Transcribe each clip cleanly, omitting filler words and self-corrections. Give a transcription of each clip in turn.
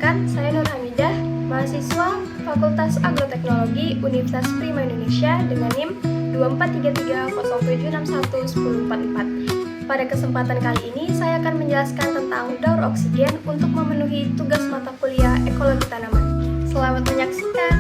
Perkenalkan, saya Nur Hamidah, mahasiswa Fakultas Agroteknologi Universitas Prima Indonesia dengan NIM 243307611044. Pada kesempatan kali ini, saya akan menjelaskan tentang daur oksigen untuk memenuhi tugas mata kuliah ekologi tanaman. Selamat menyaksikan.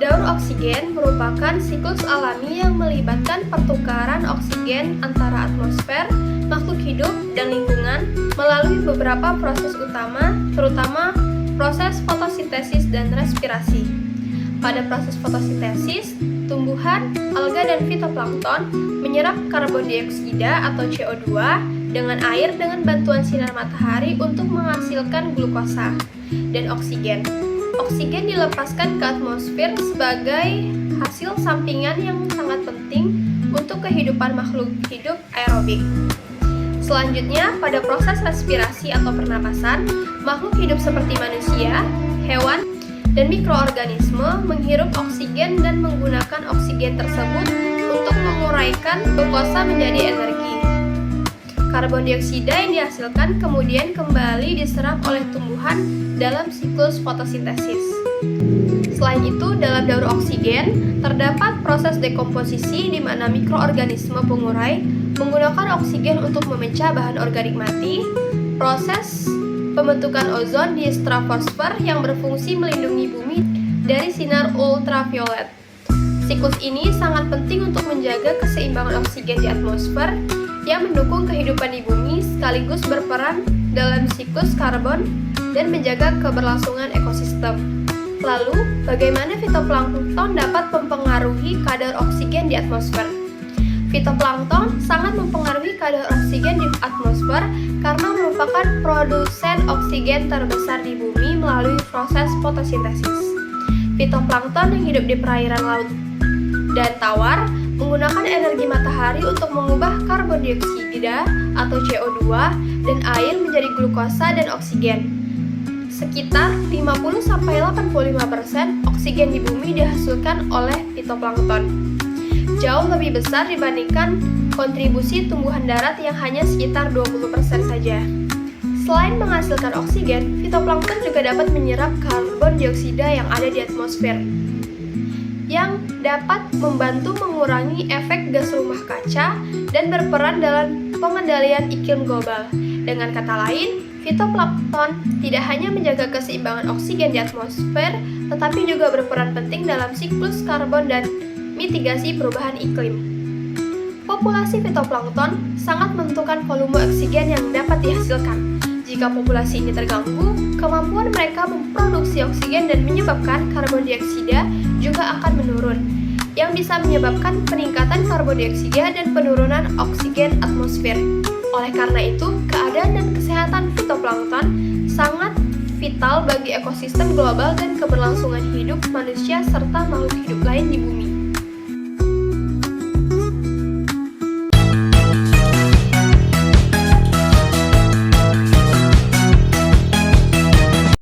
Daur oksigen merupakan siklus alami yang melibatkan pertukaran oksigen antara atmosfer, makhluk hidup, dan lingkungan melalui beberapa proses utama, terutama proses fotosintesis dan respirasi. Pada proses fotosintesis, tumbuhan, alga, dan fitoplankton menyerap karbon dioksida atau CO2 dengan air dengan bantuan sinar matahari untuk menghasilkan glukosa dan oksigen. Oksigen dilepaskan ke atmosfer sebagai hasil sampingan yang sangat penting untuk kehidupan makhluk hidup aerobik. Selanjutnya, pada proses respirasi atau pernapasan, makhluk hidup seperti manusia, hewan, dan mikroorganisme menghirup oksigen dan menggunakan oksigen tersebut untuk menguraikan glukosa menjadi energi. Karbon dioksida yang dihasilkan kemudian kembali diserap oleh tumbuhan dalam siklus fotosintesis. Selain itu, dalam daur oksigen terdapat proses dekomposisi di mana mikroorganisme pengurai menggunakan oksigen untuk memecah bahan organik mati, proses pembentukan ozon di stratosfer yang berfungsi melindungi bumi dari sinar ultraviolet. Siklus ini sangat penting untuk menjaga keseimbangan oksigen di atmosfer yang mendukung kehidupan di bumi sekaligus berperan dalam siklus karbon dan menjaga keberlangsungan ekosistem. Lalu, bagaimana fitoplankton dapat mempengaruhi kadar oksigen di atmosfer? Fitoplankton sangat mempengaruhi kadar oksigen di atmosfer karena merupakan produsen oksigen terbesar di bumi melalui proses fotosintesis. Fitoplankton yang hidup di perairan laut dan tawar menggunakan energi matahari untuk mengubah karbon dioksida atau CO2 dan air menjadi glukosa dan oksigen. Sekitar 50-85% oksigen di bumi dihasilkan oleh fitoplankton. Jauh lebih besar dibandingkan kontribusi tumbuhan darat yang hanya sekitar 20% saja. Selain menghasilkan oksigen, fitoplankton juga dapat menyerap karbon dioksida yang ada di atmosfer, yang dapat membantu mengurangi efek gas rumah kaca dan berperan dalam pengendalian iklim global. Dengan kata lain, fitoplankton tidak hanya menjaga keseimbangan oksigen di atmosfer, tetapi juga berperan penting dalam siklus karbon dan mitigasi perubahan iklim. Populasi fitoplankton sangat menentukan volume oksigen yang dapat dihasilkan. Jika populasi ini terganggu, kemampuan mereka memproduksi oksigen dan menyebabkan karbon dioksida juga akan menurun, yang bisa menyebabkan peningkatan karbon dioksida dan penurunan oksigen atmosfer. Oleh karena itu, keadaan dan kesehatan fitoplankton sangat vital bagi ekosistem global dan keberlangsungan hidup manusia serta makhluk hidup lain di bumi.